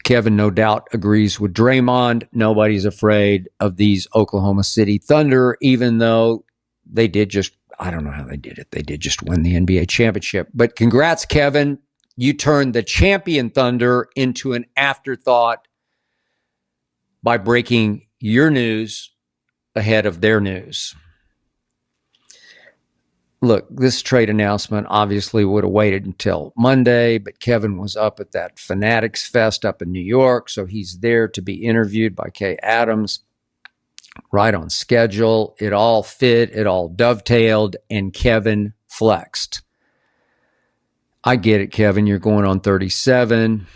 Kevin no doubt agrees with Draymond. Nobody's afraid of these Oklahoma City Thunder, even though they did just, I don't know how they did it. They did just win the NBA championship. But congrats, Kevin. You turned the champion Thunder into an afterthought by breaking your news ahead of their news. Look, this trade announcement obviously would have waited until Monday, but Kevin was up at that Fanatics Fest up in New York, so he's there to be interviewed by Kay Adams, right on schedule. It all fit, it all dovetailed, and Kevin flexed. I get it, Kevin. You're going on 37.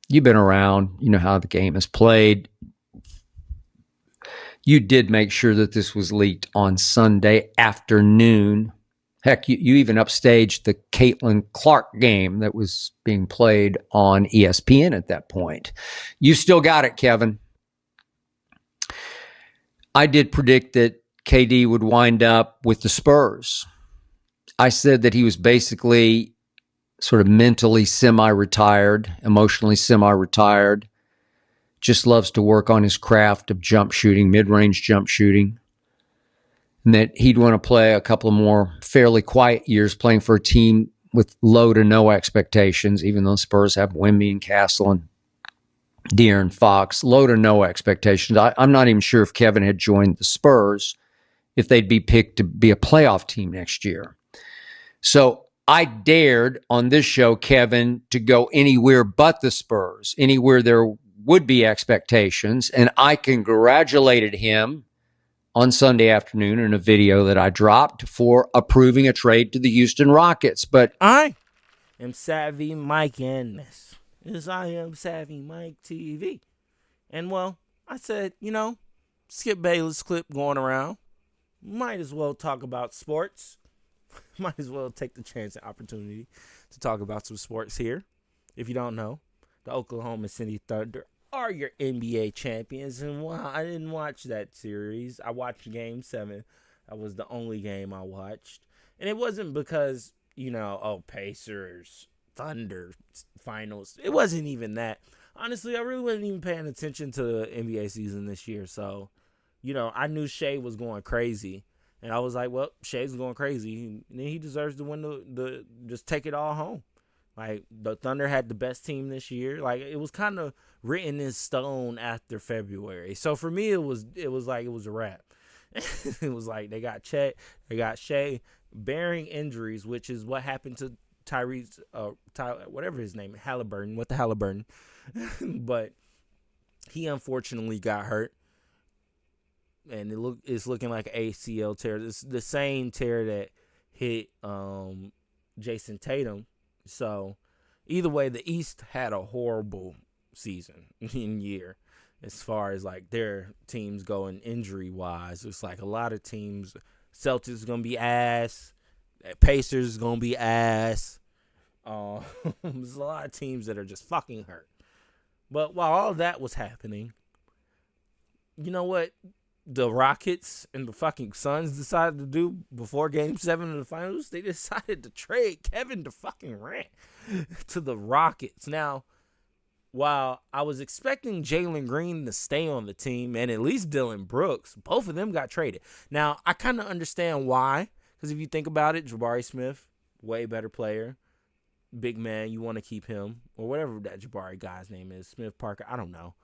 You've been around. You know how the game is played. You did make sure that this was leaked on Sunday afternoon. Heck, you even upstaged the Caitlin Clark game that was being played on ESPN at that point. You still got it, Kevin. I did predict that KD would wind up with the Spurs. I said that he was basically sort of mentally semi-retired, emotionally semi-retired. Just loves to work on his craft of jump shooting, mid-range jump shooting. And that he'd want to play a couple more fairly quiet years playing for a team with low to no expectations, even though Spurs have Wemby and Castle and De'Aaron Fox. Low to no expectations. I'm not even sure if Kevin had joined the Spurs, if they'd be picked to be a playoff team next year. So I dared on this show, Kevin, to go anywhere but the Spurs, anywhere there would be expectations, and I congratulated him on Sunday afternoon in a video that I dropped for approving a trade to the Houston Rockets. But I am Savvy Mike and this is I Am Savvy Mike TV. And well, I said, Skip Bayless clip going around. Might as well talk about sports. Might as well take the chance and opportunity to talk about some sports here. If you don't know, the Oklahoma City Thunder are your NBA champions. And I didn't watch that series. I watched Game 7. That was the only game I watched. And it wasn't because, Pacers, Thunder, finals. It wasn't even that. Honestly, I really wasn't even paying attention to the NBA season this year. So, I knew Shea was going crazy. And I was like, well, Shea's going crazy. And he deserves to win the just take it all home. Like, the Thunder had the best team this year. Like, it was kind of written in stone after February. So, for me, it was like it was a wrap. It was like they got Chet, they got Shea, bearing injuries, which is what happened to Tyrese, whatever his name, Halliburton, what the Halliburton. But he unfortunately got hurt. And it's looking like an ACL tear. It's the same tear that hit Jason Tatum. So, either way, the East had a horrible season in year as far as, like, their teams going injury-wise. It's like a lot of teams. Celtics is going to be ass. Pacers is going to be ass. There's a lot of teams that are just fucking hurt. But while all that was happening, you know what the Rockets and the fucking Suns decided to do before Game 7 of the finals? They decided to trade Kevin Durant to the Rockets. Now, while I was expecting Jalen Green to stay on the team and at least Dylan Brooks, both of them got traded. Now, I kind of understand why, because if you think about it, Jabari Smith, way better player, big man, you want to keep him, or whatever that Jabari guy's name is, Smith Parker, I don't know.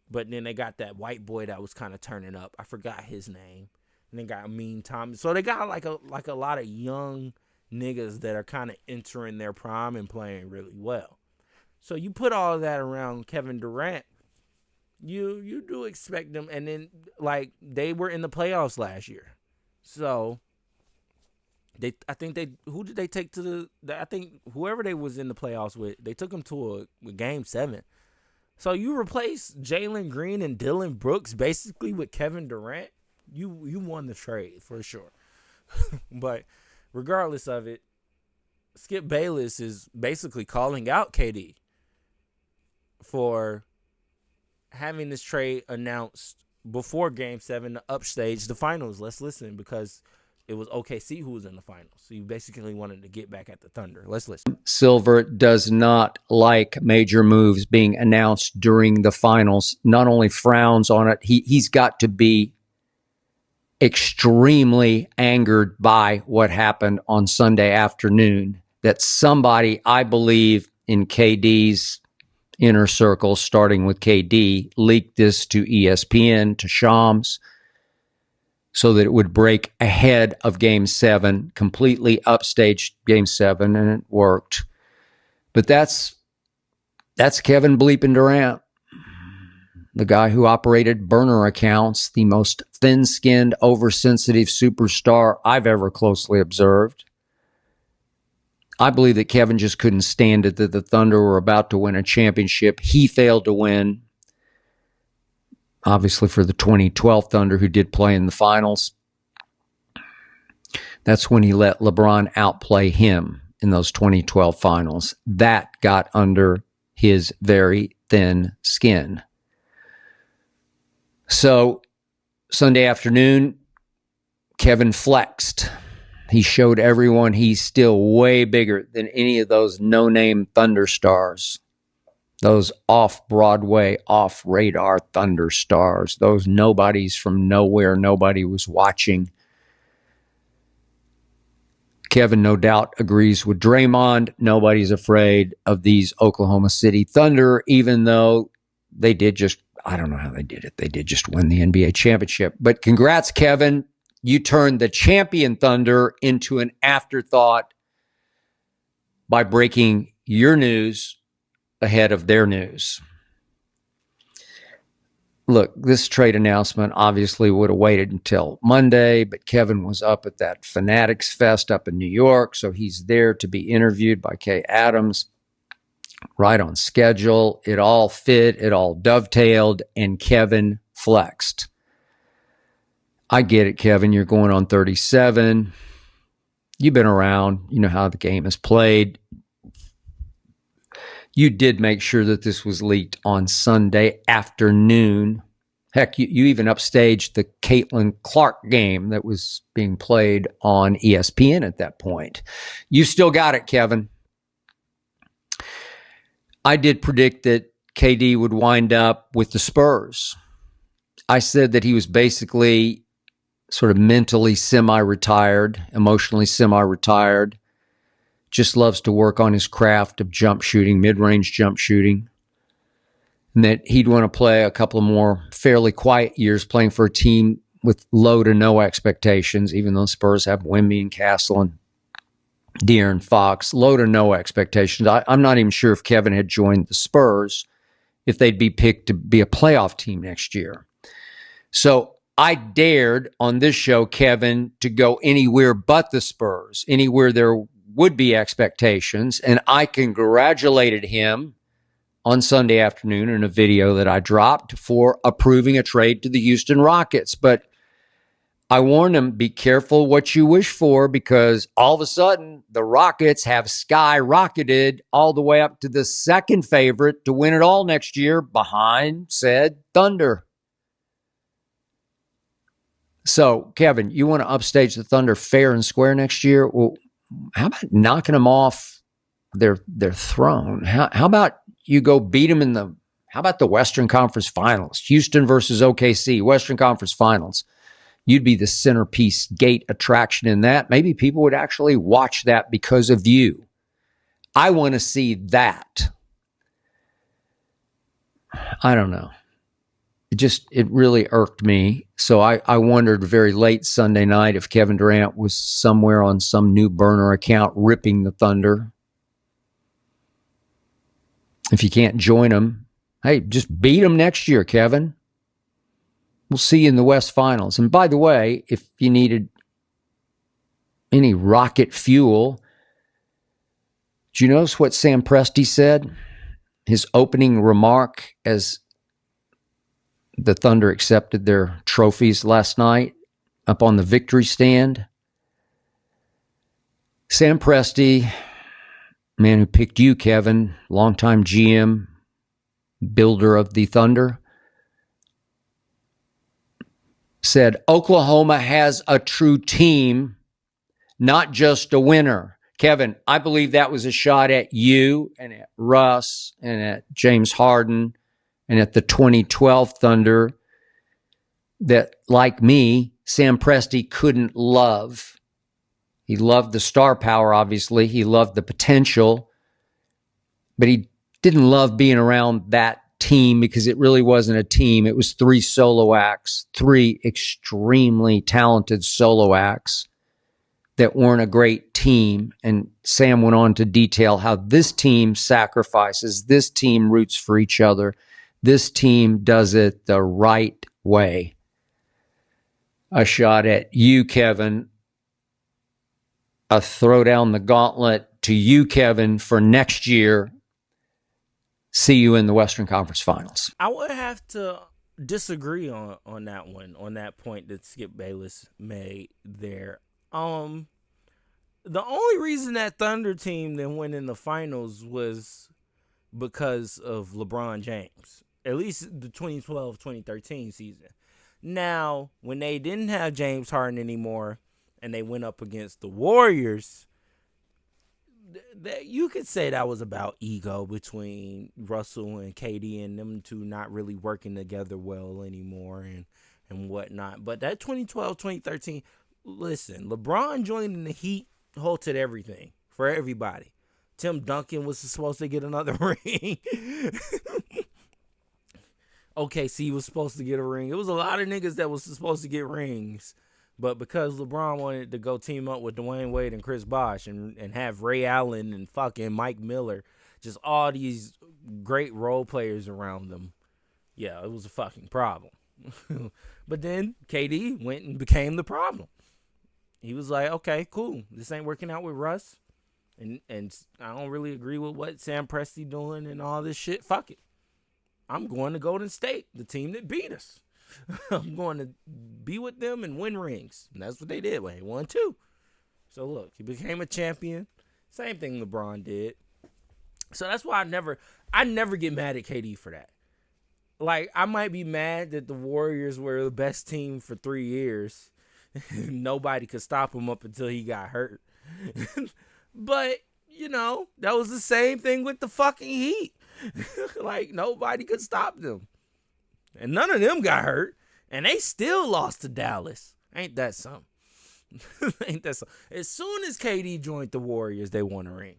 But then they got that white boy that was kind of turning up. I forgot his name. And they got Amin Thomas. So they got like a lot of young niggas that are kind of entering their prime and playing really well. So you put all of that around Kevin Durant, you do expect them. And then, like, they were in the playoffs last year. So who did they take to I think whoever they was in the playoffs with, they took them to a Game 7. So you replace Jalen Green and Dylan Brooks basically with Kevin Durant, you won the trade for sure. But regardless of it, Skip Bayless is basically calling out KD for having this trade announced before Game 7 to upstage the finals. Let's listen, because it was OKC who was in the finals. So you basically wanted to get back at the Thunder. Let's listen. Silver does not like major moves being announced during the finals. Not only frowns on it, he's got to be extremely angered by what happened on Sunday afternoon. That somebody, I believe, in KD's inner circle, starting with KD, leaked this to ESPN, to Shams, so that it would break ahead of Game 7, completely upstaged Game 7, and it worked. But that's Kevin bleeping Durant, the guy who operated burner accounts, the most thin-skinned, oversensitive superstar I've ever closely observed. I believe that Kevin just couldn't stand it that the Thunder were about to win a championship. He failed to win. Obviously, for the 2012 Thunder, who did play in the finals, that's when he let LeBron outplay him in those 2012 finals. That got under his very thin skin. So, Sunday afternoon, Kevin flexed. He showed everyone he's still way bigger than any of those no-name Thunder stars. Those off-Broadway, off-radar Thunder stars. Those nobodies from nowhere nobody was watching. Kevin, no doubt, agrees with Draymond. Nobody's afraid of these Oklahoma City Thunder, even though they did just, I don't know how they did it. They did just win the NBA championship. But congrats, Kevin. You turned the champion Thunder into an afterthought by breaking your news ahead of their news. Look, this trade announcement obviously would have waited until Monday, but Kevin was up at that Fanatics Fest up in New York, so he's there to be interviewed by Kay Adams, right on schedule. It all fit, it all dovetailed, and Kevin flexed. I get it, Kevin. You're going on 37. You've been around. You know how the game is played. You did make sure that this was leaked on Sunday afternoon. Heck, you even upstaged the Caitlin Clark game that was being played on ESPN at that point. You still got it, Kevin. I did predict that KD would wind up with the Spurs. I said that he was basically sort of mentally semi-retired, emotionally semi-retired, just loves to work on his craft of jump shooting, mid-range jump shooting, and that he'd want to play a couple of more fairly quiet years playing for a team with low to no expectations, even though Spurs have Wemby and Castle and De'Aaron Fox, low to no expectations. I'm not even sure if Kevin had joined the Spurs, if they'd be picked to be a playoff team next year. So I dared on this show, Kevin, to go anywhere but the Spurs, anywhere there would be expectations. And I congratulated him on Sunday afternoon in a video that I dropped for approving a trade to the Houston Rockets. But I warned him, be careful what you wish for, because all of a sudden the Rockets have skyrocketed all the way up to the second favorite to win it all next year behind said Thunder. So, Kevin, you want to upstage the Thunder fair and square next year? Well, how about knocking them off their throne? How about you go beat them how about the Western Conference Finals? Houston versus OKC, Western Conference Finals. You'd be the centerpiece gate attraction in that. Maybe people would actually watch that because of you. I want to see that. I don't know. It really irked me. So I wondered very late Sunday night if Kevin Durant was somewhere on some new burner account ripping the Thunder. If you can't join them, hey, just beat them next year, Kevin. We'll see you in the West Finals. And by the way, if you needed any rocket fuel, did you notice what Sam Presti said? His opening remark as the Thunder accepted their trophies last night up on the victory stand. Sam Presti, man who picked you, Kevin, longtime GM, builder of the Thunder, said Oklahoma has a true team not just a winner. Kevin, I believe that was a shot at you and at Russ and at James Harden and at the 2012 Thunder that, like me, Sam Presti couldn't love. He loved the star power, obviously. He loved the potential, but he didn't love being around that team because it really wasn't a team. It was three solo acts, three extremely talented solo acts that weren't a great team. And Sam went on to detail how this team sacrifices, this team roots for each other, this team does it the right way. A shot at you, Kevin. A throw down the gauntlet to you, Kevin, for next year. See you in the Western Conference Finals. I would have to disagree on that one, on that point that Skip Bayless made there. The only reason that Thunder team then went in the finals was because of LeBron James, at least the 2012-2013 season. Now, when they didn't have James Harden anymore and they went up against the Warriors, you could say that was about ego between Russell and KD and them two not really working together well anymore and whatnot. But that 2012-2013, listen, LeBron joining the Heat halted everything for everybody. Tim Duncan was supposed to get another ring. OKC was supposed to get a ring. It was a lot of niggas that was supposed to get rings. But because LeBron wanted to go team up with Dwayne Wade and Chris Bosh and have Ray Allen and fucking Mike Miller, just all these great role players around them, yeah, it was a fucking problem. But then KD went and became the problem. He was like, okay, cool. This ain't working out with Russ. And I don't really agree with what Sam Presti doing and all this shit. Fuck it. I'm going to Golden State, the team that beat us. I'm going to be with them and win rings. And that's what they did. Well, he won 2. So look, he became a champion. Same thing LeBron did. So that's why I never get mad at KD for that. Like, I might be mad that the Warriors were the best team for 3 years. Nobody could stop him up until he got hurt. But, you know, that was the same thing with the fucking Heat. Like, nobody could stop them. And none of them got hurt. And they still lost to Dallas. Ain't that something? Ain't that something? As soon as KD joined the Warriors, they won a ring.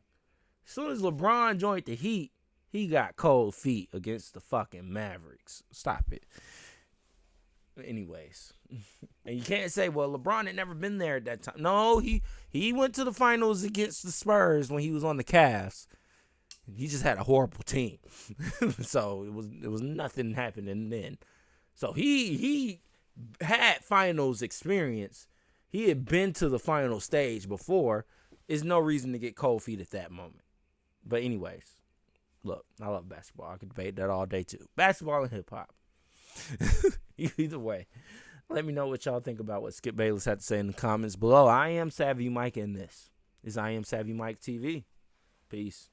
As soon as LeBron joined the Heat, he got cold feet against the fucking Mavericks. Stop it. Anyways. And you can't say, well, LeBron had never been there at that time. No, he went to the finals against the Spurs when he was on the Cavs. He just had a horrible team. So it was nothing happening then. So he had finals experience. He had been to the final stage before. There's no reason to get cold feet at that moment. But anyways, look, I love basketball. I could debate that all day too. Basketball and hip hop. Either way. Let me know what y'all think about what Skip Bayless had to say in the comments below. I am Savvy Mike, and this is I Am Savvy Mike TV. Peace.